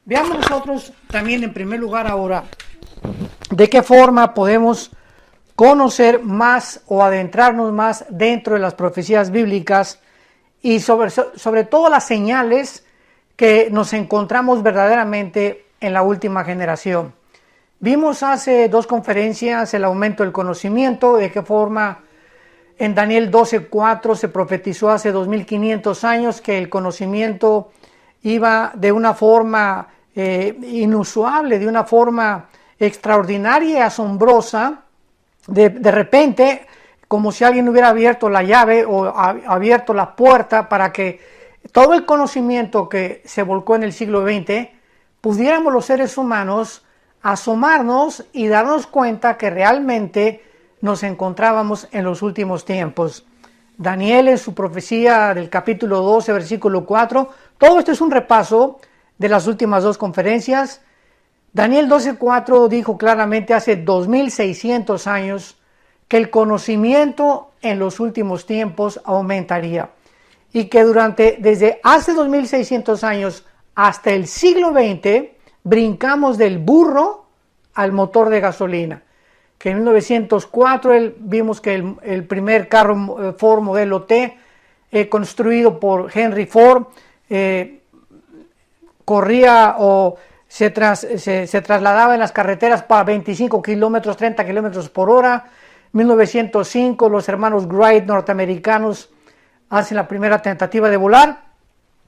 Veamos nosotros también en primer lugar ahora de qué forma podemos conocer más o adentrarnos más dentro de las profecías bíblicas y sobre todo las señales que nos encontramos verdaderamente en la última generación. Vimos hace dos conferencias el aumento del conocimiento, de qué forma en Daniel 12:4 se profetizó hace 2500 años que el conocimiento iba de una forma inusual, de una forma extraordinaria y asombrosa, de repente, como si alguien hubiera abierto la llave o abierto la puerta para que todo el conocimiento que se volcó en el siglo XX, pudiéramos los seres humanos asomarnos y darnos cuenta que realmente nos encontrábamos en los últimos tiempos. Daniel en su profecía del capítulo 12, versículo 4, todo esto es un repaso de las últimas dos conferencias. Daniel 12:4 dijo claramente hace 2600 años que el conocimiento en los últimos tiempos aumentaría y que desde hace 2600 años hasta el siglo XX brincamos del burro al motor de gasolina. Que en 1904 vimos que el primer carro Ford modelo T construido por Henry Ford corría o se trasladaba en las carreteras para 25 kilómetros, 30 kilómetros por hora. 1905 los hermanos Wright norteamericanos hacen la primera tentativa de volar.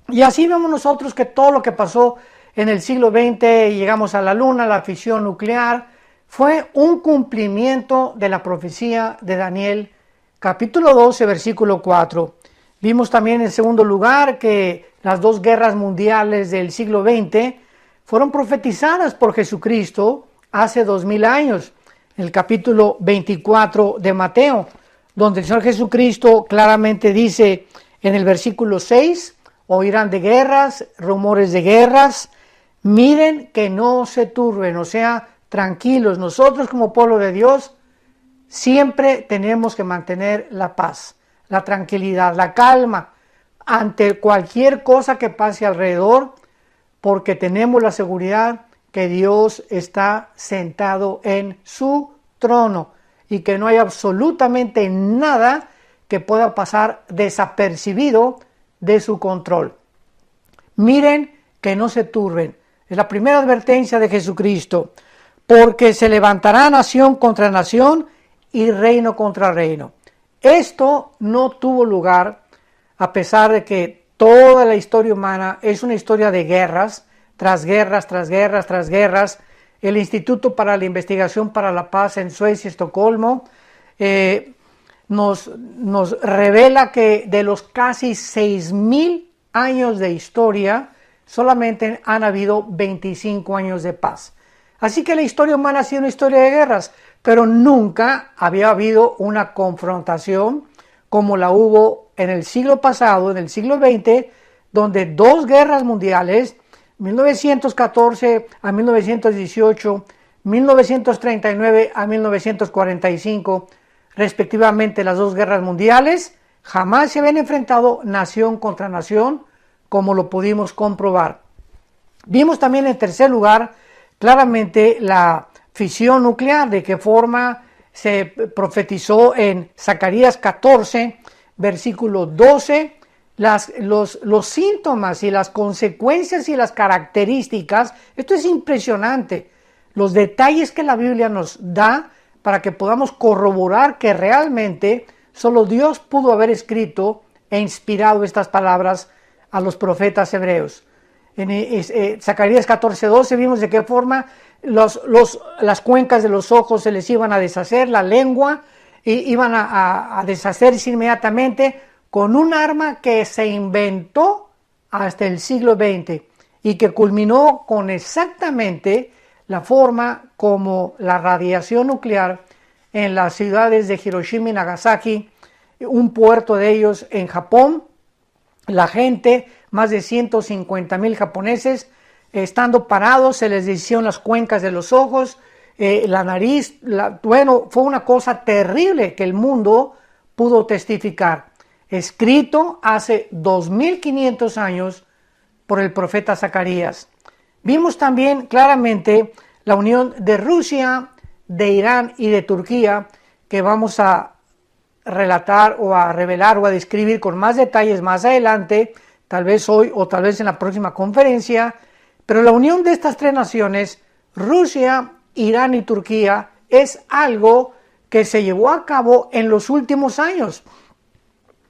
Y así vemos nosotros que todo lo que pasó en el siglo XX, llegamos a la luna, la fisión nuclear, fue un cumplimiento de la profecía de Daniel, capítulo 12, versículo 4. Vimos también en segundo lugar que las dos guerras mundiales del siglo XX fueron profetizadas por Jesucristo hace 2000 años, en el capítulo 24 de Mateo, donde el Señor Jesucristo claramente dice en el versículo 6, oirán de guerras, rumores de guerras, miren que no se turben, o sea, tranquilos. Nosotros como pueblo de Dios siempre tenemos que mantener la paz, la tranquilidad, la calma ante cualquier cosa que pase alrededor, porque tenemos la seguridad que Dios está sentado en su trono y que no hay absolutamente nada que pueda pasar desapercibido de su control. Miren que no se turben. Es la primera advertencia de Jesucristo, porque se levantará nación contra nación y reino contra reino. Esto no tuvo lugar a pesar de que toda la historia humana es una historia de guerras, tras guerras, tras guerras, tras guerras. El Instituto para la Investigación para la Paz en Suecia, Estocolmo, nos revela que de los casi 6000 años de historia, solamente han habido 25 años de paz. Así que la historia humana ha sido una historia de guerras, pero nunca había habido una confrontación como la hubo en el siglo pasado, en el siglo XX, donde dos guerras mundiales, 1914 a 1918, 1939 a 1945, respectivamente las dos guerras mundiales, jamás se habían enfrentado nación contra nación, como lo pudimos comprobar. Vimos también en tercer lugar claramente la fisión nuclear, de qué forma se profetizó en Zacarías 14, versículo 12, los síntomas y las consecuencias y las características. Esto es impresionante, los detalles que la Biblia nos da para que podamos corroborar que realmente solo Dios pudo haber escrito e inspirado estas palabras a los profetas hebreos. En Zacarías 14:12 vimos de qué forma las cuencas de los ojos se les iban a deshacer, la lengua iban a deshacerse inmediatamente con un arma que se inventó hasta el siglo XX y que culminó con exactamente la forma como la radiación nuclear en las ciudades de Hiroshima y Nagasaki, un puerto de ellos en Japón. La gente, más de 150,000 japoneses, estando parados, se les deshicieron las cuencas de los ojos, la nariz. Fue una cosa terrible que el mundo pudo testificar. Escrito hace 2500 años por el profeta Zacarías. Vimos también claramente la unión de Rusia, de Irán y de Turquía, que vamos a relatar o a revelar o a describir con más detalles más adelante, tal vez hoy o tal vez en la próxima conferencia. Pero la unión de estas tres naciones, Rusia, Irán y Turquía, es algo que se llevó a cabo en los últimos años.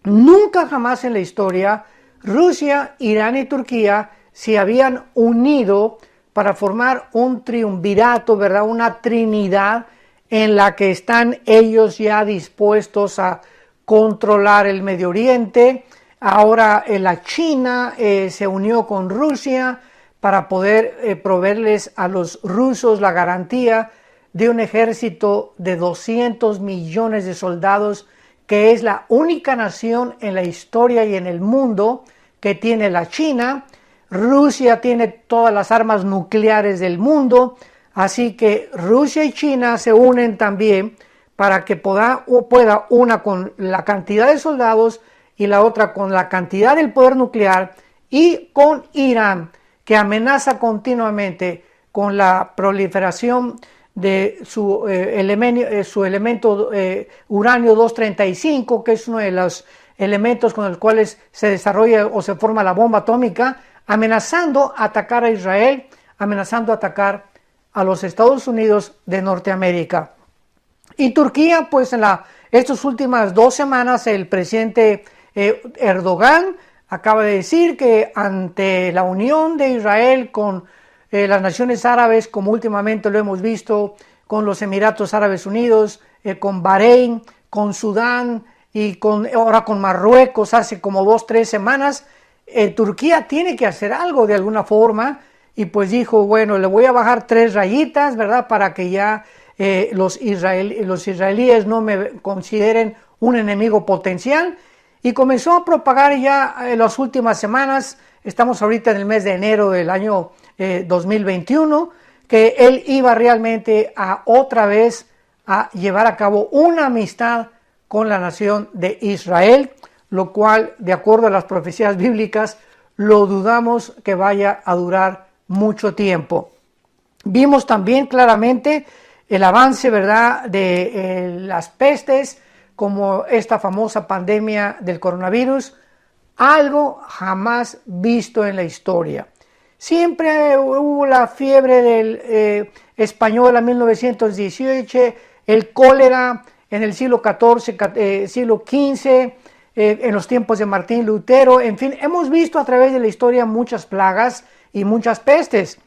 Nunca jamás en la historia Rusia, Irán y Turquía se habían unido para formar un triunvirato, ¿verdad? Una trinidad en la que están ellos ya dispuestos a controlar el Medio Oriente. Ahora la China se unió con Rusia para poder proveerles a los rusos la garantía de un ejército de 200 millones de soldados, que es la única nación en la historia y en el mundo que tiene la China. Rusia tiene todas las armas nucleares del mundo, así que Rusia y China se unen también para que pueda una con la cantidad de soldados y la otra con la cantidad del poder nuclear, y con Irán, que amenaza continuamente con la proliferación de su elemento uranio 235, que es uno de los elementos con los cuales se desarrolla o se forma la bomba atómica, amenazando atacar a Israel, amenazando atacar a los Estados Unidos de Norteamérica. Y Turquía, pues en estas últimas 2 semanas, el presidente Erdogan acaba de decir que ante la unión de Israel con las naciones árabes, como últimamente lo hemos visto con los Emiratos Árabes Unidos, con Bahrein, con Sudán y ahora con Marruecos hace como 2-3 semanas, Turquía tiene que hacer algo de alguna forma, y pues dijo, bueno, le voy a bajar 3 rayitas, ¿verdad? Para que ya los israelíes no me consideren un enemigo potencial. Y comenzó a propagar ya en las últimas semanas, estamos ahorita en el mes de enero del año 2021, que él iba realmente a otra vez a llevar a cabo una amistad con la nación de Israel, lo cual, de acuerdo a las profecías bíblicas, lo dudamos que vaya a durar mucho tiempo. Vimos también claramente el avance, ¿verdad?, de las pestes, como esta famosa pandemia del coronavirus, algo jamás visto en la historia. Siempre hubo la fiebre del española 1918, el cólera en el siglo XIV, siglo XV, en los tiempos de Martín Lutero, en fin, hemos visto a través de la historia muchas plagas y muchas pestes,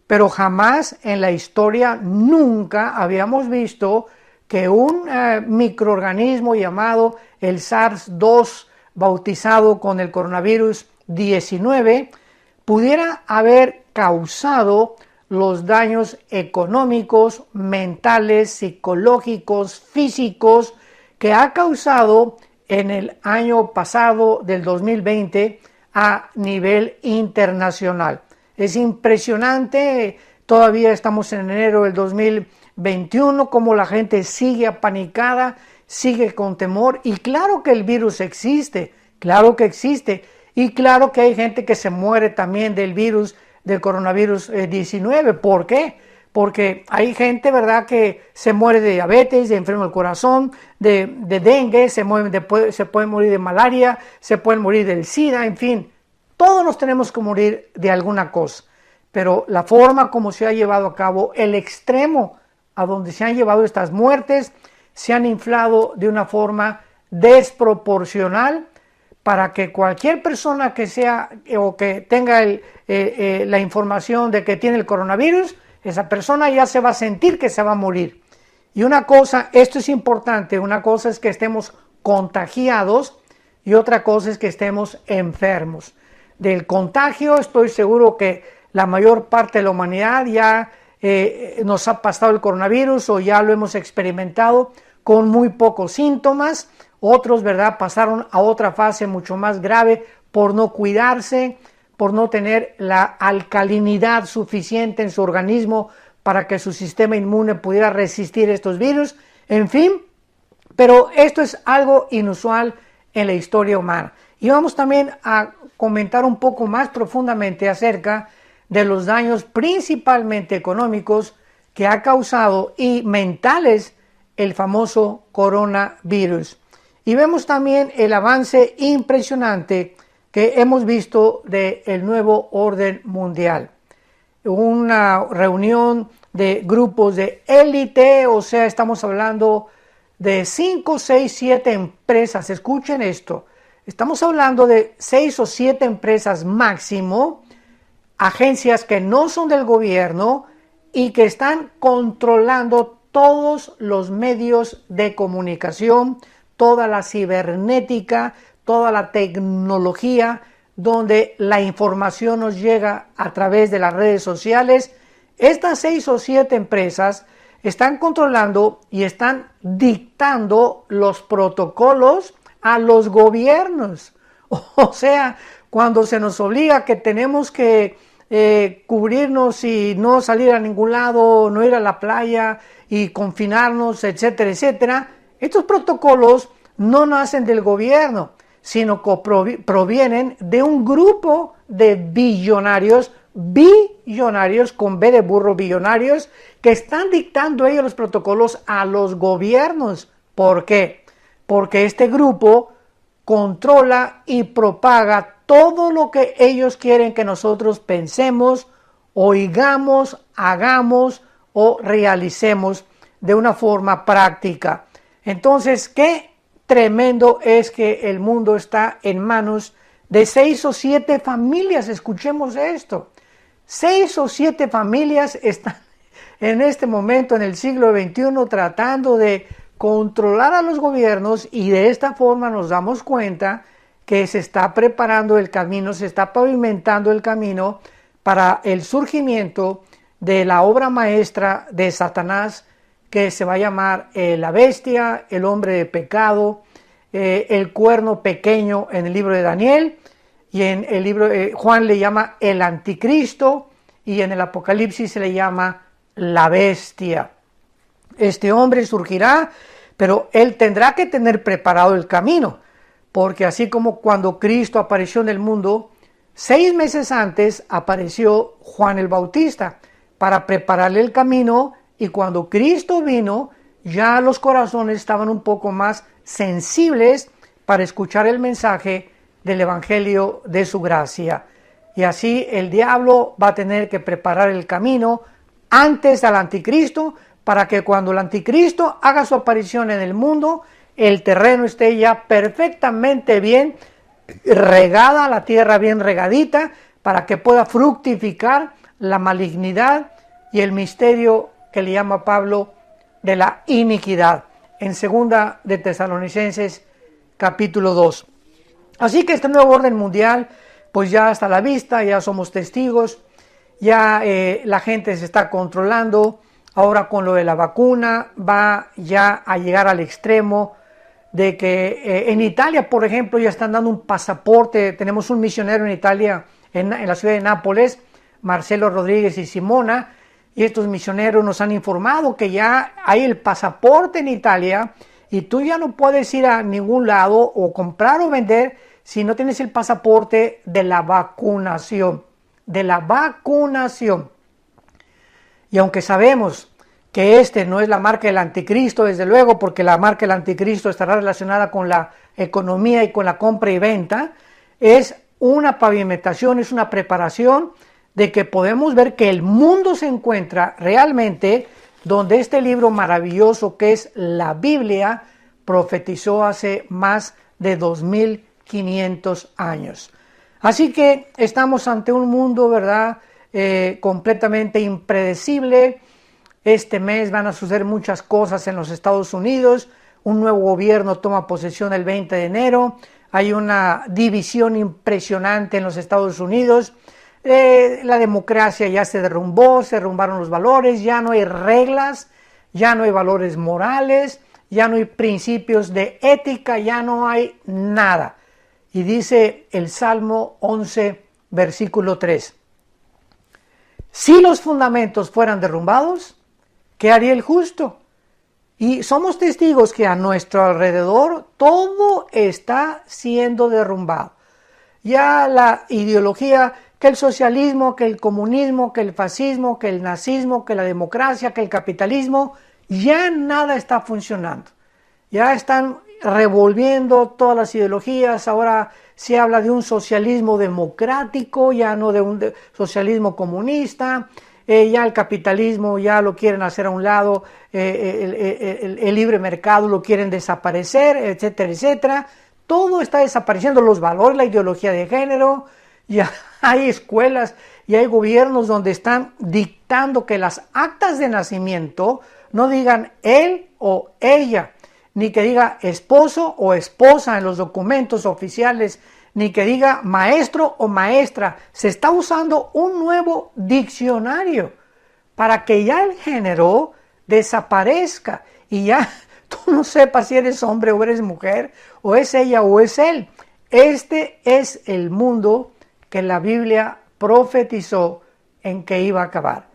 pero jamás en la historia nunca habíamos visto que un microorganismo llamado el SARS-2, bautizado con el coronavirus 19, pudiera haber causado los daños económicos, mentales, psicológicos, físicos que ha causado en el año pasado del 2020 a nivel internacional. Es impresionante, todavía estamos en enero del 2021, como la gente sigue apanicada, sigue con temor, y claro que el virus existe, claro que existe, y claro que hay gente que se muere también del virus, del coronavirus 19. ¿Por qué? Porque hay gente, ¿verdad?, que se muere de diabetes, de enfermo del corazón, de dengue, se puede morir de malaria, se pueden morir del SIDA, en fin, todos nos tenemos que morir de alguna cosa, pero la forma como se ha llevado a cabo, el extremo a donde se han llevado estas muertes, se han inflado de una forma desproporcional para que cualquier persona que sea o que tenga la información de que tiene el coronavirus, esa persona ya se va a sentir que se va a morir. Y una cosa, esto es importante, una cosa es que estemos contagiados y otra cosa es que estemos enfermos. Del contagio estoy seguro que la mayor parte de la humanidad ya nos ha pasado el coronavirus o ya lo hemos experimentado con muy pocos síntomas. Otros, ¿verdad?, pasaron a otra fase mucho más grave por no cuidarse, por no tener la alcalinidad suficiente en su organismo para que su sistema inmune pudiera resistir estos virus. En fin, pero esto es algo inusual en la historia humana. Y vamos también a comentar un poco más profundamente acerca de los daños principalmente económicos que ha causado y mentales el famoso coronavirus. Y vemos también el avance impresionante que hemos visto del nuevo orden mundial. Una reunión de grupos de élite, o sea, estamos hablando de 5, 6, 7 empresas. Escuchen esto, estamos hablando de 6 o 7 empresas máximo, agencias que no son del gobierno y que están controlando todos los medios de comunicación, toda la cibernética, toda la tecnología, donde la información nos llega a través de las redes sociales. Estas 6 o 7 empresas están controlando y están dictando los protocolos a los gobiernos. O sea, cuando se nos obliga que tenemos que cubrirnos y no salir a ningún lado, no ir a la playa y confinarnos, etcétera, etcétera, estos protocolos no nacen del gobierno, sino que provienen de un grupo de billonarios con B de burro, billonarios, que están dictando ellos los protocolos a los gobiernos. ¿Por qué? Porque este grupo controla y propaga todo lo que ellos quieren que nosotros pensemos, oigamos, hagamos o realicemos de una forma práctica. Entonces, qué tremendo es que el mundo está en manos de 6 o 7 familias. Escuchemos esto. 6 o 7 familias están en este momento, en el siglo XXI, tratando de controlar a los gobiernos, y de esta forma nos damos cuenta que se está preparando el camino, se está pavimentando el camino para el surgimiento de la obra maestra de Satanás, que se va a llamar la bestia, el hombre de pecado, el cuerno pequeño en el libro de Daniel, y en el libro Juan le llama el anticristo, y en el Apocalipsis se le llama la bestia. Este hombre surgirá, pero él tendrá que tener preparado el camino, porque así como cuando Cristo apareció en el mundo, 6 meses antes apareció Juan el Bautista para prepararle el camino, y cuando Cristo vino, ya los corazones estaban un poco más sensibles para escuchar el mensaje del evangelio de su gracia. Y así el diablo va a tener que preparar el camino antes del anticristo, para que cuando el anticristo haga su aparición en el mundo, el terreno esté ya perfectamente bien regada, la tierra bien regadita, para que pueda fructificar la malignidad y el misterio que le llama Pablo de la iniquidad, en segunda de Tesalonicenses capítulo 2. Así que este nuevo orden mundial pues ya está a la vista, ya somos testigos, ya la gente se está controlando. Ahora con lo de la vacuna va ya a llegar al extremo de que en Italia, por ejemplo, ya están dando un pasaporte. Tenemos un misionero en Italia, en la ciudad de Nápoles, Marcelo Rodríguez y Simona, y estos misioneros nos han informado que ya hay el pasaporte en Italia, y tú ya no puedes ir a ningún lado o comprar o vender si no tienes el pasaporte de la vacunación. De la vacunación. Y aunque sabemos que este no es la marca del anticristo, desde luego, porque la marca del anticristo estará relacionada con la economía y con la compra y venta, es una pavimentación, es una preparación de que podemos ver que el mundo se encuentra realmente donde este libro maravilloso que es la Biblia profetizó hace más de 2500 años. Así que estamos ante un mundo, ¿verdad?, completamente impredecible. Este mes van a suceder muchas cosas en los Estados Unidos. Un nuevo gobierno toma posesión el 20 de enero. Hay una división impresionante en los Estados Unidos. La democracia ya se derrumbaron los valores, ya no hay reglas, ya no hay valores morales, ya no hay principios de ética, ya no hay nada. Y dice el Salmo 11, versículo 3. Si los fundamentos fueran derrumbados, ¿qué haría el justo? Y somos testigos que a nuestro alrededor todo está siendo derrumbado. Ya la ideología que el socialismo, que el comunismo, que el fascismo, que el nazismo, que la democracia, que el capitalismo, ya nada está funcionando. Ya están revolviendo todas las ideologías, ahora se habla de un socialismo democrático, ya no de un socialismo comunista, ya el capitalismo ya lo quieren hacer a un lado, el libre mercado lo quieren desaparecer, etcétera, etcétera. Todo está desapareciendo, los valores, la ideología de género, ya hay escuelas y hay gobiernos donde están dictando que las actas de nacimiento no digan él o ella, ni que diga esposo o esposa en los documentos oficiales, ni que diga maestro o maestra. Se está usando un nuevo diccionario para que ya el género desaparezca y ya tú no sepas si eres hombre o eres mujer, o es ella o es él. Este es el mundo que la Biblia profetizó en que iba a acabar.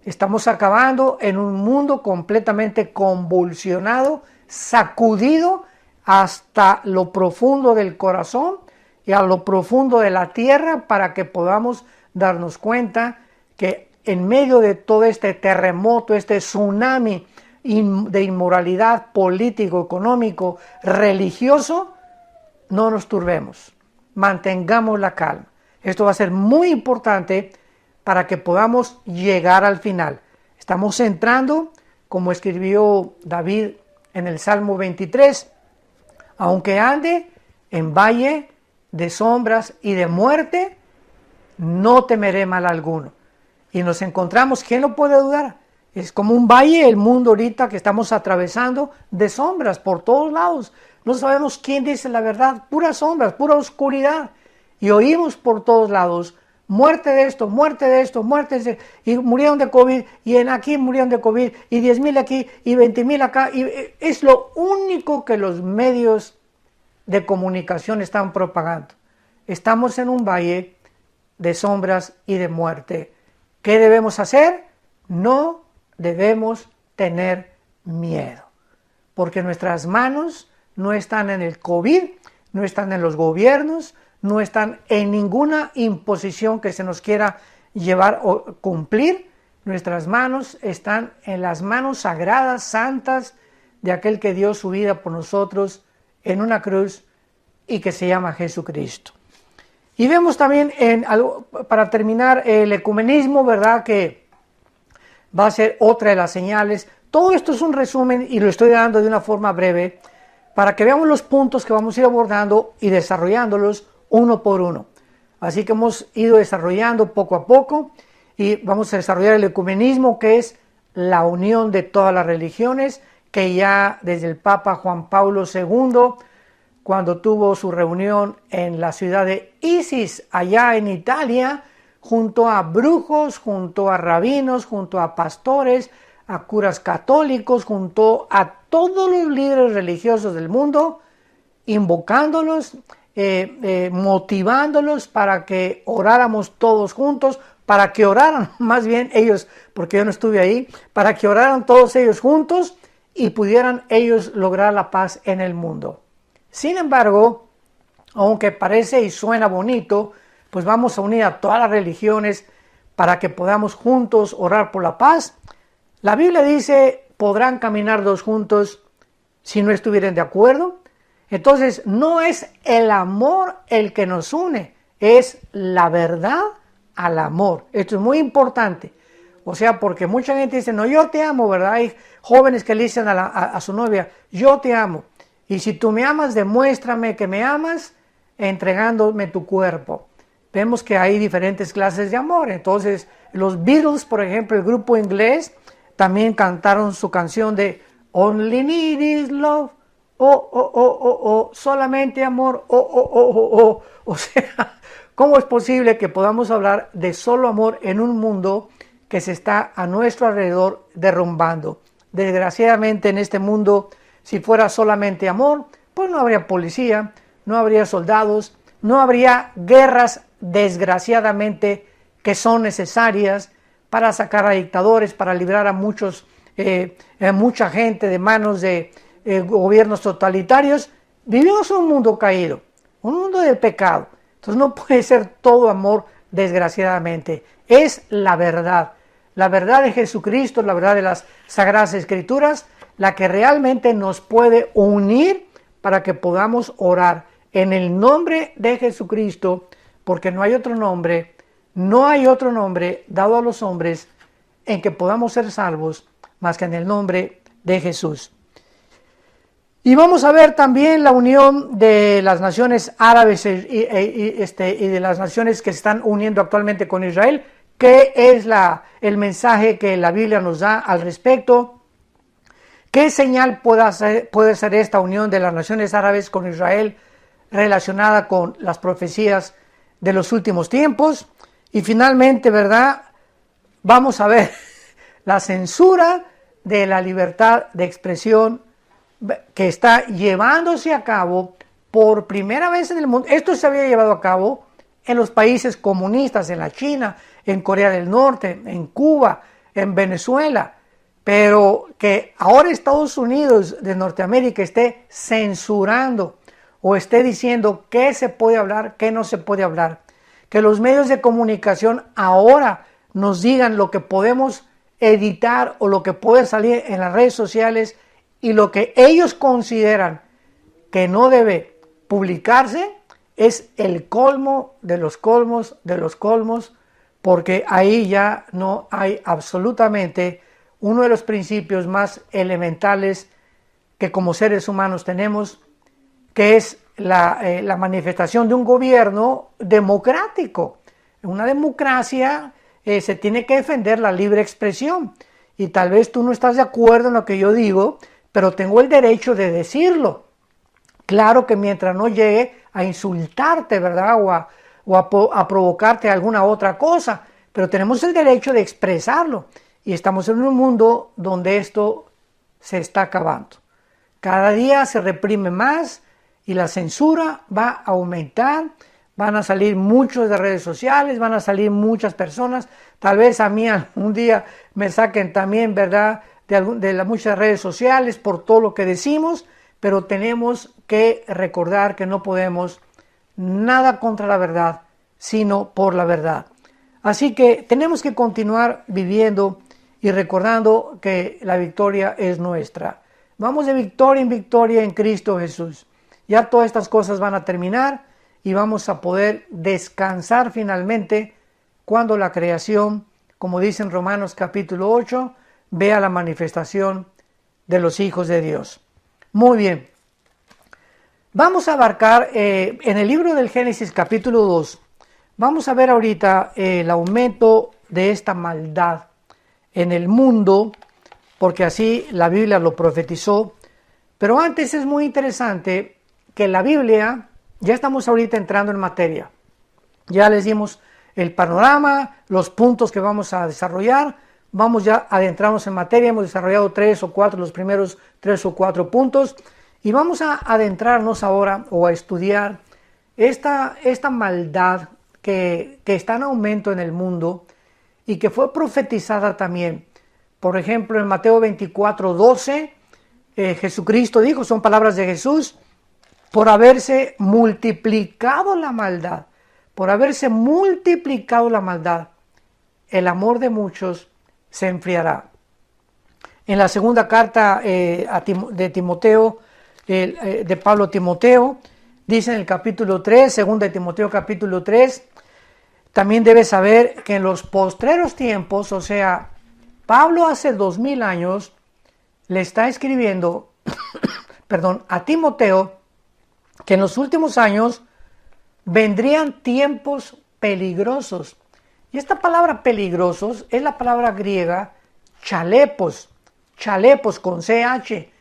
Estamos acabando en un mundo completamente convulsionado, sacudido hasta lo profundo del corazón y a lo profundo de la tierra, para que podamos darnos cuenta que en medio de todo este terremoto, este tsunami de inmoralidad político, económico, religioso, no nos turbemos, mantengamos la calma. Esto va a ser muy importante para que podamos llegar al final. Estamos entrando, como escribió David en el Salmo 23, aunque ande en valle de sombras y de muerte, no temeré mal alguno. Y nos encontramos, ¿quién lo puede dudar? Es como un valle el mundo ahorita que estamos atravesando, de sombras por todos lados. No sabemos quién dice la verdad, puras sombras, pura oscuridad. Y oímos por todos lados, muerte de esto, muerte de esto, muerte de esto, y murieron de COVID, y aquí murieron de COVID, y 10,000 aquí, y 20,000 acá. Y es lo único que los medios de comunicación están propagando. Estamos en un valle de sombras y de muerte. ¿Qué debemos hacer? No debemos tener miedo, porque nuestras manos no están en el COVID, no están en los gobiernos, no están en ninguna imposición que se nos quiera llevar o cumplir. Nuestras manos están en las manos sagradas, santas, de aquel que dio su vida por nosotros en una cruz y que se llama Jesucristo. Y vemos también, para terminar, el ecumenismo, ¿verdad?, que va a ser otra de las señales. Todo esto es un resumen y lo estoy dando de una forma breve para que veamos los puntos que vamos a ir abordando y desarrollándolos uno por uno. Así que hemos ido desarrollando poco a poco y vamos a desarrollar el ecumenismo, que es la unión de todas las religiones, que ya desde el Papa Juan Pablo II, cuando tuvo su reunión en la ciudad de Isis, allá en Italia, junto a brujos, junto a rabinos, junto a pastores, a curas católicos, junto a todos los líderes religiosos del mundo, invocándolos, motivándolos para que oráramos todos juntos, para que oraran más bien ellos, porque yo no estuve ahí, para que oraran todos ellos juntos y pudieran ellos lograr la paz en el mundo. Sin embargo, aunque parece y suena bonito, pues vamos a unir a todas las religiones para que podamos juntos orar por la paz. La Biblia dice, podrán caminar dos juntos si no estuvieran de acuerdo. Entonces, no es el amor el que nos une, es la verdad al amor. Esto es muy importante. O sea, porque mucha gente dice, no, yo te amo, ¿verdad? Hay jóvenes que le dicen a su novia, yo te amo. Y si tú me amas, demuéstrame que me amas entregándome tu cuerpo. Vemos que hay diferentes clases de amor. Entonces, los Beatles, por ejemplo, el grupo inglés, también cantaron su canción de Only Need Is Love. Oh, oh, oh, oh, oh, solamente amor, oh, oh, oh, oh, oh. O sea, ¿cómo es posible que podamos hablar de solo amor en un mundo que se está a nuestro alrededor derrumbando? Desgraciadamente en este mundo, si fuera solamente amor, pues no habría policía, no habría soldados, no habría guerras, desgraciadamente, que son necesarias para sacar a dictadores, para librar a mucha gente de manos de gobiernos totalitarios. Vivimos en un mundo caído, un mundo de pecado. Entonces no puede ser todo amor desgraciadamente. Es la verdad de Jesucristo, la verdad de las Sagradas Escrituras, la que realmente nos puede unir para que podamos orar en el nombre de Jesucristo, porque no hay otro nombre dado a los hombres en que podamos ser salvos más que en el nombre de Jesús. Y vamos a ver también la unión de las naciones árabes y de las naciones que se están uniendo actualmente con Israel. ¿Qué es el mensaje que la Biblia nos da al respecto? ¿Qué señal puede ser esta unión de las naciones árabes con Israel relacionada con las profecías de los últimos tiempos? Y finalmente, ¿verdad? Vamos a ver la censura de la libertad de expresión que está llevándose a cabo por primera vez en el mundo. Esto se había llevado a cabo en los países comunistas, en la China, en Corea del Norte, en Cuba, en Venezuela, pero que ahora Estados Unidos de Norteamérica esté censurando o esté diciendo qué se puede hablar, qué no se puede hablar, que los medios de comunicación ahora nos digan lo que podemos editar o lo que puede salir en las redes sociales y lo que ellos consideran que no debe publicarse, es el colmo de los colmos de los colmos, porque ahí ya no hay absolutamente uno de los principios más elementales que como seres humanos tenemos, que es la manifestación de un gobierno democrático. En una democracia se tiene que defender la libre expresión, y tal vez tú no estás de acuerdo en lo que yo digo, pero tengo el derecho de decirlo. Claro que mientras no llegue a insultarte, ¿verdad? O a provocarte alguna otra cosa, pero tenemos el derecho de expresarlo. Y estamos en un mundo donde esto se está acabando. Cada día se reprime más y la censura va a aumentar. Van a salir muchos de redes sociales, van a salir muchas personas. Tal vez a mí algún día me saquen también, ¿verdad?, de las muchas redes sociales por todo lo que decimos, pero tenemos que recordar que no podemos nada contra la verdad, sino por la verdad. Así que tenemos que continuar viviendo y recordando que la victoria es nuestra. Vamos de victoria en victoria en Cristo Jesús. Ya todas estas cosas van a terminar y vamos a poder descansar finalmente cuando la creación, como dice en Romanos capítulo 8, vea la manifestación de los hijos de Dios. Muy bien. Vamos a abarcar en el libro del Génesis capítulo 2, vamos a ver ahorita el aumento de esta maldad en el mundo, porque así la Biblia lo profetizó. Pero antes es muy interesante que la Biblia, ya estamos ahorita entrando en materia, ya les dimos el panorama, los puntos que vamos a desarrollar, vamos ya a adentrarnos en materia, hemos desarrollado los primeros 3 o 4 puntos, y vamos a adentrarnos ahora o a estudiar esta maldad que está en aumento en el mundo y que fue profetizada también. Por ejemplo, en Mateo 24:12, Jesucristo dijo, son palabras de Jesús, por haberse multiplicado la maldad, el amor de muchos se enfriará. En la segunda carta de Timoteo, de Pablo a Timoteo, dice en el capítulo 3, segunda de Timoteo capítulo 3, también debes saber que en los postreros tiempos, o sea, Pablo hace 2000 años le está escribiendo, a Timoteo, que en los últimos años vendrían tiempos peligrosos. Y esta palabra peligrosos es la palabra griega chalepos con CH,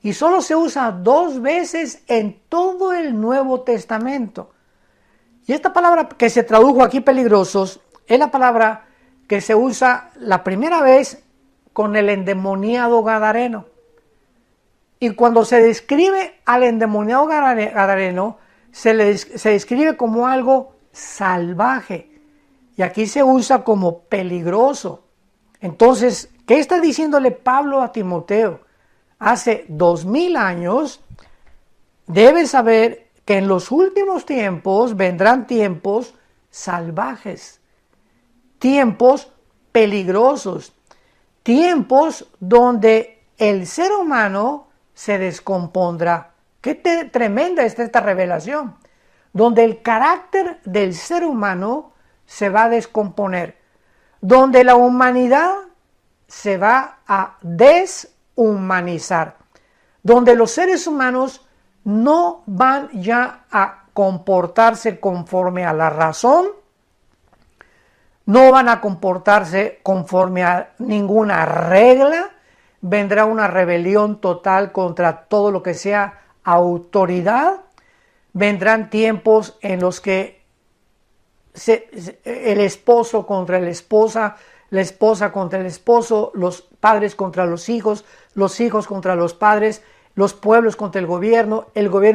y solo se usa 2 veces en todo el Nuevo Testamento. Y esta palabra que se tradujo aquí peligrosos es la palabra que se usa la primera vez con el endemoniado gadareno. Y cuando se describe al endemoniado gadareno, se describe como algo salvaje. Y aquí se usa como peligroso. Entonces, ¿qué está diciéndole Pablo a Timoteo? Hace 2000 años, debes saber que en los últimos tiempos vendrán tiempos salvajes, tiempos peligrosos, tiempos donde el ser humano se descompondrá. Qué tremenda es esta revelación, donde el carácter del ser humano se va a descomponer, donde la humanidad se va a deshumanizar, donde los seres humanos no van ya a comportarse conforme a la razón, no van a comportarse conforme a ninguna regla, vendrá una rebelión total contra todo lo que sea autoridad, vendrán tiempos en los que el esposo contra la esposa contra el esposo, los padres contra los hijos contra los padres, los pueblos contra el gobierno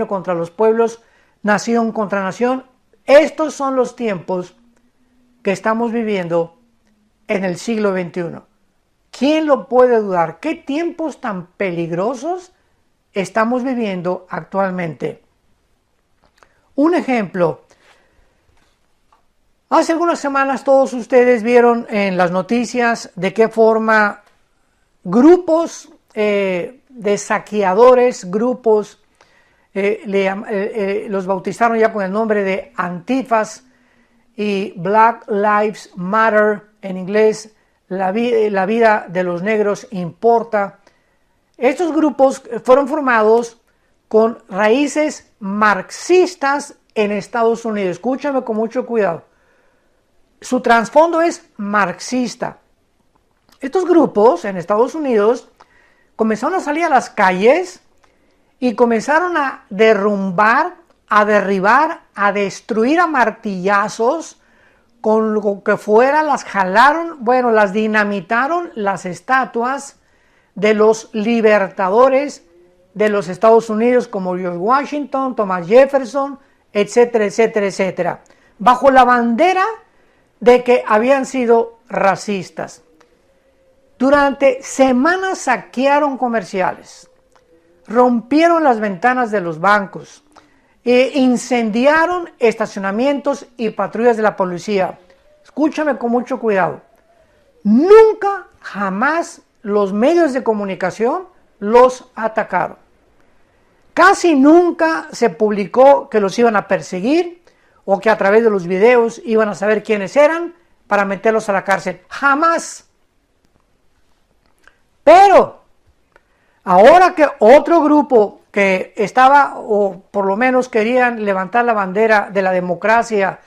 contra los pueblos, nación contra nación. Estos son los tiempos que estamos viviendo en el siglo XXI. ¿Quién lo puede dudar? ¿Qué tiempos tan peligrosos estamos viviendo actualmente? Un ejemplo. Hace algunas semanas todos ustedes vieron en las noticias de qué forma grupos de saqueadores, grupos, los bautizaron ya con el nombre de Antifas y Black Lives Matter, en inglés, la vida de los negros importa. Estos grupos fueron formados con raíces marxistas en Estados Unidos. Escúchame con mucho cuidado. Su trasfondo es marxista. Estos grupos en Estados Unidos comenzaron a salir a las calles y comenzaron a derrumbar, a derribar, a destruir a martillazos, con lo que fuera, las jalaron, las dinamitaron las estatuas de los libertadores de los Estados Unidos como George Washington, Thomas Jefferson, etcétera, etcétera, etcétera, bajo la bandera de que habían sido racistas. Durante semanas saquearon comerciales, rompieron las ventanas de los bancos, incendiaron estacionamientos y patrullas de la policía. Escúchame con mucho cuidado. Nunca, jamás los medios de comunicación los atacaron. Casi nunca se publicó que los iban a perseguir o que a través de los videos iban a saber quiénes eran para meterlos a la cárcel. Jamás. Pero ahora que otro grupo que estaba, o por lo menos querían levantar la bandera de la democracia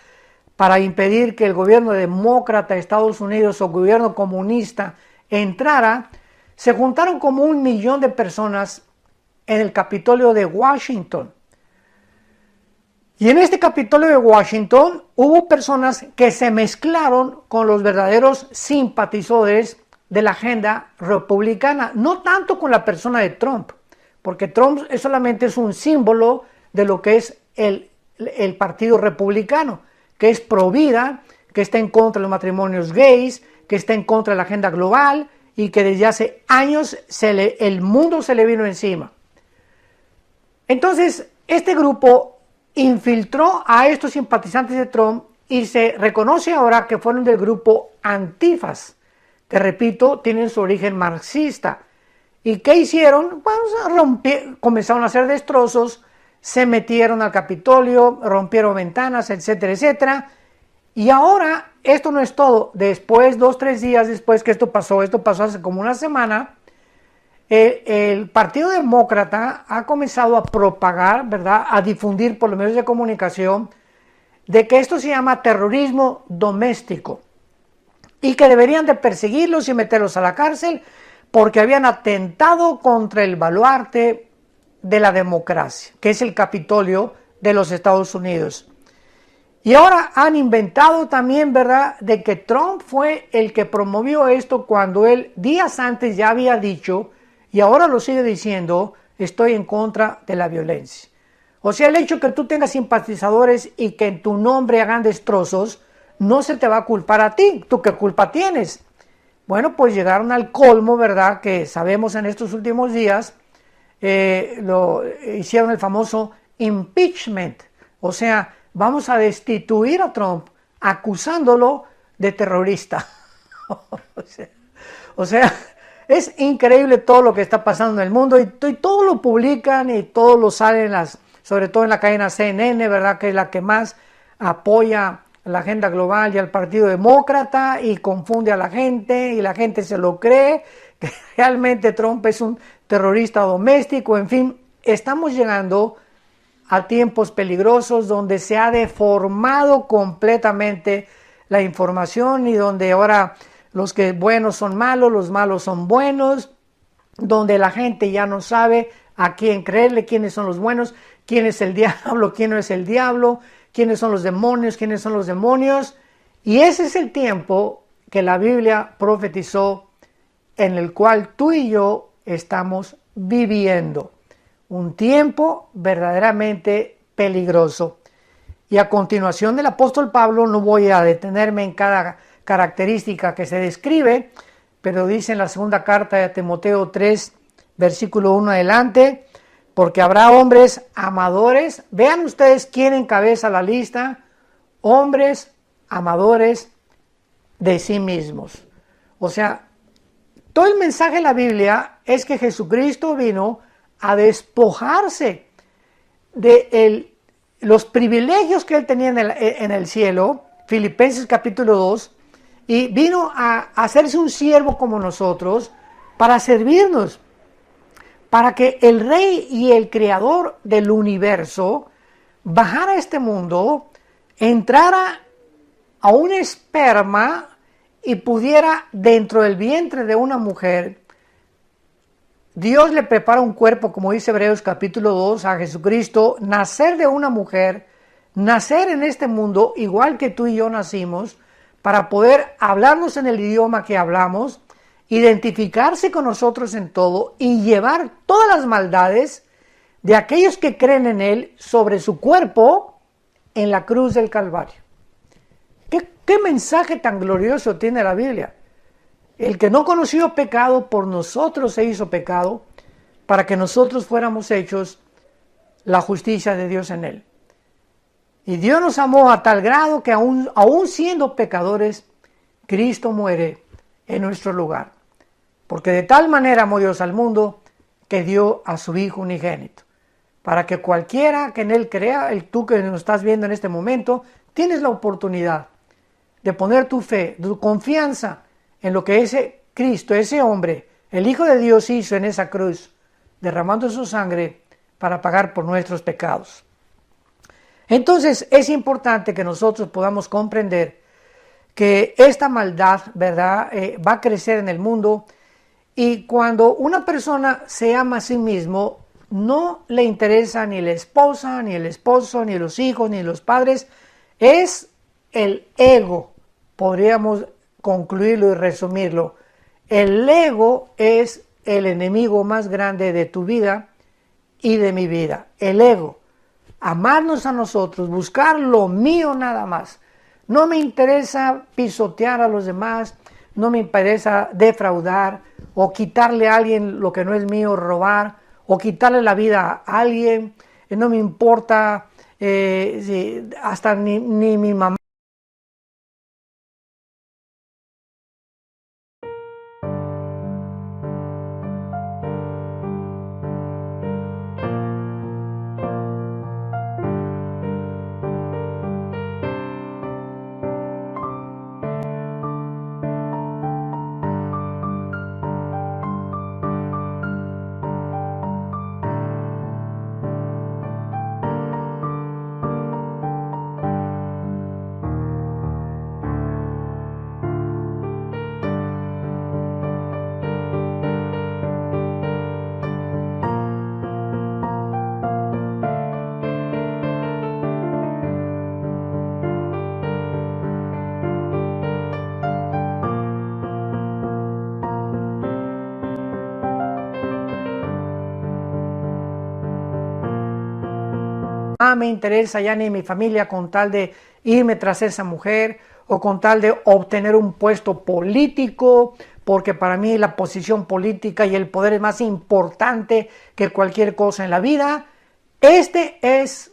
para impedir que el gobierno demócrata de Estados Unidos o gobierno comunista entrara, se juntaron como 1 millón de personas en el Capitolio de Washington. Y en este Capitolio de Washington hubo personas que se mezclaron con los verdaderos simpatizadores de la agenda republicana, no tanto con la persona de Trump, porque Trump solamente es un símbolo de lo que es el partido republicano, que es pro vida, que está en contra de los matrimonios gays, que está en contra de la agenda global y que desde hace años el mundo se le vino encima. Entonces, este grupo infiltró a estos simpatizantes de Trump y se reconoce ahora que fueron del grupo Antifas, que repito, tienen su origen marxista. ¿Y qué hicieron? Comenzaron a hacer destrozos, se metieron al Capitolio, rompieron ventanas, etcétera, etcétera. Y ahora, esto no es todo. Después, 2-3 días después que esto pasó hace como una semana, el Partido Demócrata ha comenzado a propagar, ¿verdad?, a difundir por los medios de comunicación de que esto se llama terrorismo doméstico y que deberían de perseguirlos y meterlos a la cárcel porque habían atentado contra el baluarte de la democracia, que es el Capitolio de los Estados Unidos. Y ahora han inventado también, ¿verdad?, de que Trump fue el que promovió esto cuando él días antes ya había dicho, y ahora lo sigue diciendo, estoy en contra de la violencia. O sea, el hecho que tú tengas simpatizadores y que en tu nombre hagan destrozos, no se te va a culpar a ti. ¿Tú qué culpa tienes? Bueno, pues llegaron al colmo, ¿verdad?, que sabemos en estos últimos días, hicieron el famoso impeachment. O sea, vamos a destituir a Trump acusándolo de terrorista. o sea, es increíble todo lo que está pasando en el mundo y todo lo publican y todo lo salen, sobre todo en la cadena CNN, ¿verdad? Que es la que más apoya la agenda global y al Partido Demócrata y confunde a la gente y la gente se lo cree, que realmente Trump es un terrorista doméstico. En fin, estamos llegando a tiempos peligrosos donde se ha deformado completamente la información y donde ahora los que buenos son malos, los malos son buenos, donde la gente ya no sabe a quién creerle, quiénes son los buenos, quién es el diablo, quién no es el diablo, quiénes son los demonios, quiénes son los demonios. Y ese es el tiempo que la Biblia profetizó, en el cual tú y yo estamos viviendo. Un tiempo verdaderamente peligroso. Y a continuación del apóstol Pablo, no voy a detenerme en cada característica que se describe, pero dice en la segunda carta de Timoteo 3, versículo 1 adelante, porque habrá hombres amadores. Vean ustedes quién encabeza la lista: hombres amadores de sí mismos. O sea, todo el mensaje de la Biblia es que Jesucristo vino a despojarse de los privilegios que él tenía en el cielo, Filipenses capítulo 2, y vino a hacerse un siervo como nosotros para servirnos, para que el Rey y el Creador del universo bajara a este mundo, entrara a un esperma y pudiera, dentro del vientre de una mujer, Dios le prepara un cuerpo, como dice Hebreos capítulo 2, a Jesucristo, nacer de una mujer, nacer en este mundo igual que tú y yo nacimos, para poder hablarnos en el idioma que hablamos, identificarse con nosotros en todo y llevar todas las maldades de aquellos que creen en Él sobre su cuerpo en la cruz del Calvario. ¿Qué mensaje tan glorioso tiene la Biblia? El que no conoció pecado, por nosotros se hizo pecado, para que nosotros fuéramos hechos la justicia de Dios en Él. Y Dios nos amó a tal grado que aún siendo pecadores, Cristo muere en nuestro lugar. Porque de tal manera amó Dios al mundo, que dio a su Hijo unigénito, para que cualquiera que en Él crea, tú que nos estás viendo en este momento, tienes la oportunidad de poner tu fe, tu confianza en lo que ese Cristo, ese hombre, el Hijo de Dios hizo en esa cruz, derramando su sangre para pagar por nuestros pecados. Entonces es importante que nosotros podamos comprender que esta maldad, ¿verdad?, va a crecer en el mundo, y cuando una persona se ama a sí mismo, no le interesa ni la esposa, ni el esposo, ni los hijos, ni los padres, es el ego, podríamos concluirlo y resumirlo. El ego es el enemigo más grande de tu vida y de mi vida. El ego. Amarnos a nosotros, buscar lo mío nada más. No me interesa pisotear a los demás, no me interesa defraudar o quitarle a alguien lo que no es mío, robar o quitarle la vida a alguien. No me importa hasta ni mi mamá. Me interesa ya ni mi familia con tal de irme tras esa mujer o con tal de obtener un puesto político, porque para mí la posición política y el poder es más importante que cualquier cosa en la vida. Este es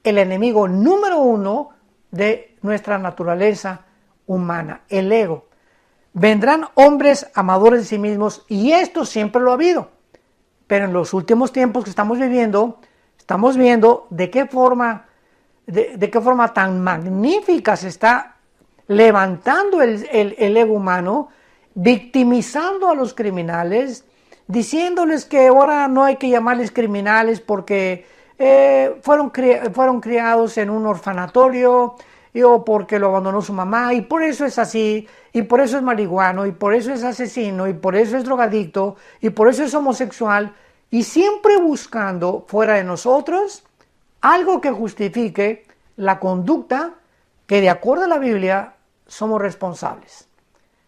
el enemigo número uno de nuestra naturaleza humana, el ego. Vendrán hombres amadores de sí mismos, y esto siempre lo ha habido. Pero en los últimos tiempos que estamos viviendo, estamos viendo de qué forma tan magnífica se está levantando el ego humano, victimizando a los criminales, diciéndoles que ahora no hay que llamarles criminales porque fueron criados en un orfanatorio, o porque lo abandonó su mamá, y por eso es así, y por eso es marihuano, y por eso es asesino, y por eso es drogadicto, y por eso es homosexual, y siempre buscando fuera de nosotros algo que justifique la conducta que, de acuerdo a la Biblia, somos responsables.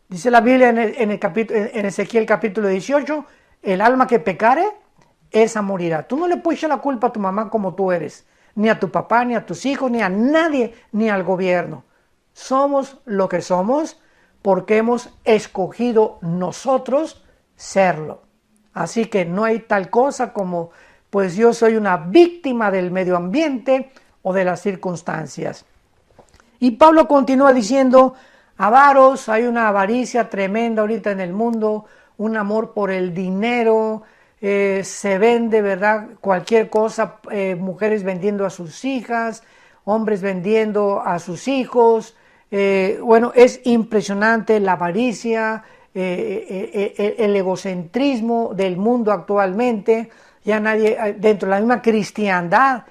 Dice la Biblia en Ezequiel capítulo 18, el alma que pecare, esa morirá. Tú no le puedes echar la culpa a tu mamá como tú eres, ni a tu papá, ni a tus hijos, ni a nadie, ni al gobierno. Somos lo que somos porque hemos escogido nosotros serlo. Así que no hay tal cosa como, pues yo soy una víctima del medio ambiente o de las circunstancias. Y Pablo continúa diciendo, avaros, hay una avaricia tremenda ahorita en el mundo, un amor por el dinero, se vende, ¿verdad?, cualquier cosa, mujeres vendiendo a sus hijas, hombres vendiendo a sus hijos. Bueno, es impresionante la avaricia, el egocentrismo del mundo actualmente. Ya nadie, dentro de la misma cristiandad,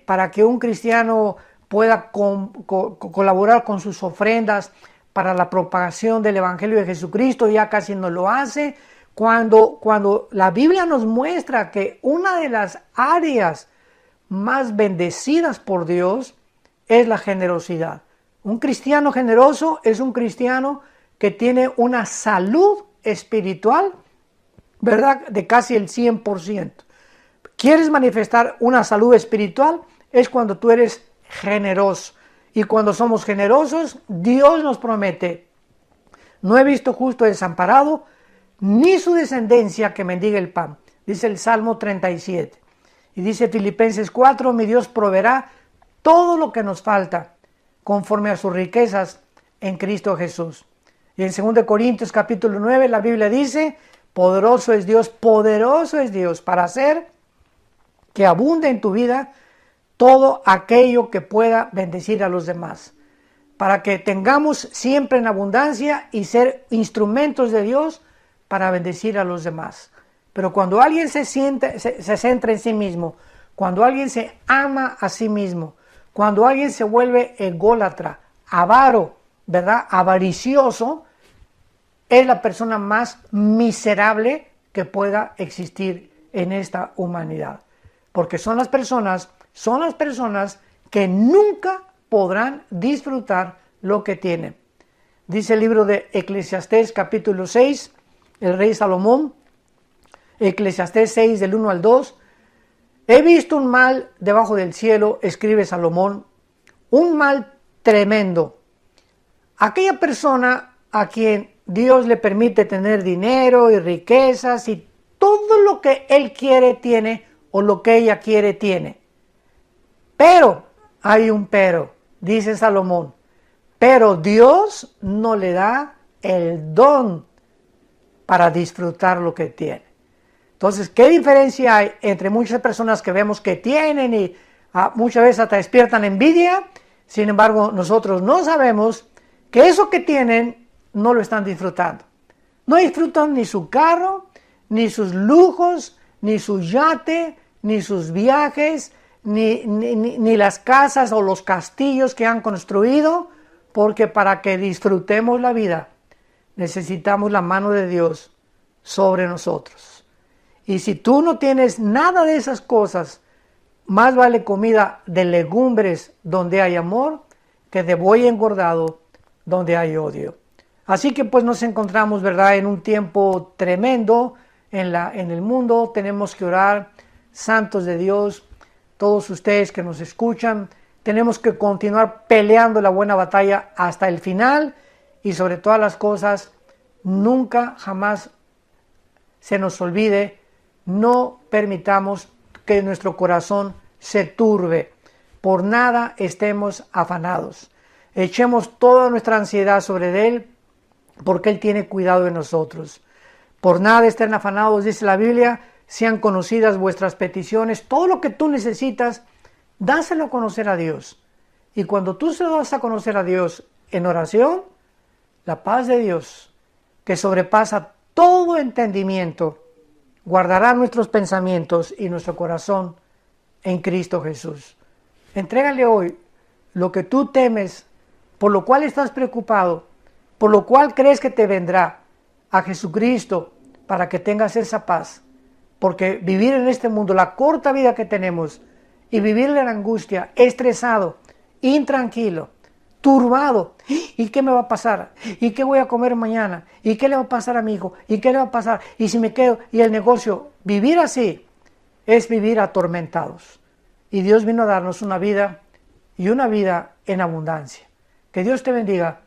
para que un cristiano pueda colaborar con sus ofrendas para la propagación del Evangelio de Jesucristo, ya casi no lo hace, cuando la Biblia nos muestra que una de las áreas más bendecidas por Dios es la generosidad. Un cristiano generoso es un cristiano que tiene una salud espiritual, ¿verdad?, de casi el 100%. ¿Quieres manifestar una salud espiritual? Es cuando tú eres generoso. Y cuando somos generosos, Dios nos promete, no he visto justo desamparado, ni su descendencia que mendigue el pan. Dice el Salmo 37. Y dice Filipenses 4, mi Dios proveerá todo lo que nos falta, conforme a sus riquezas en Cristo Jesús. Y en 2 Corintios capítulo 9, la Biblia dice, poderoso es Dios para hacer que abunde en tu vida todo aquello que pueda bendecir a los demás, para que tengamos siempre en abundancia y ser instrumentos de Dios para bendecir a los demás. Pero cuando alguien se centra en sí mismo, cuando alguien se ama a sí mismo, cuando alguien se vuelve ególatra, avaro, ¿verdad?, avaricioso, es la persona más miserable que pueda existir en esta humanidad. Porque son las personas que nunca podrán disfrutar lo que tienen. Dice el libro de Eclesiastés capítulo 6, el rey Salomón, Eclesiastés 6 del 1 al 2, he visto un mal debajo del cielo, escribe Salomón, un mal tremendo. Aquella persona a quien Dios le permite tener dinero y riquezas y todo lo que él quiere tiene, o lo que ella quiere tiene. Pero, hay un pero, dice Salomón, pero Dios no le da el don para disfrutar lo que tiene. Entonces, ¿qué diferencia hay entre muchas personas que vemos que tienen y muchas veces hasta despiertan envidia? Sin embargo, nosotros no sabemos que eso que tienen no lo están disfrutando. No disfrutan ni su carro, ni sus lujos, ni su yate, ni sus viajes, ni las casas o los castillos que han construido, porque para que disfrutemos la vida necesitamos la mano de Dios sobre nosotros. Y si tú no tienes nada de esas cosas, más vale comida de legumbres donde hay amor que de buey engordado donde hay odio. Así que pues nos encontramos, ¿verdad?, en un tiempo tremendo en el mundo. Tenemos que orar, santos de Dios, todos ustedes que nos escuchan, tenemos que continuar peleando la buena batalla hasta el final y sobre todas las cosas, nunca jamás se nos olvide, no permitamos que nuestro corazón se turbe, por nada estemos afanados. echemos toda nuestra ansiedad sobre Él, porque Él tiene cuidado de nosotros. Por nada estén afanados, dice la Biblia, sean conocidas vuestras peticiones. Todo lo que tú necesitas, dáselo a conocer a Dios. Y cuando tú se lo das a conocer a Dios en oración, la paz de Dios, que sobrepasa todo entendimiento, guardará nuestros pensamientos y nuestro corazón en Cristo Jesús. Entrégale hoy lo que tú temes, por lo cual estás preocupado, por lo cual crees que te vendrá, a Jesucristo, para que tengas esa paz. Porque vivir en este mundo, la corta vida que tenemos, y vivir en angustia, estresado, intranquilo, turbado. ¿Y qué me va a pasar? ¿Y qué voy a comer mañana? ¿Y qué le va a pasar a mi hijo? ¿Y qué le va a pasar? ¿Y si me quedo? ¿Y el negocio? Vivir así es vivir atormentados. Y Dios vino a darnos una vida y una vida en abundancia. Que Dios te bendiga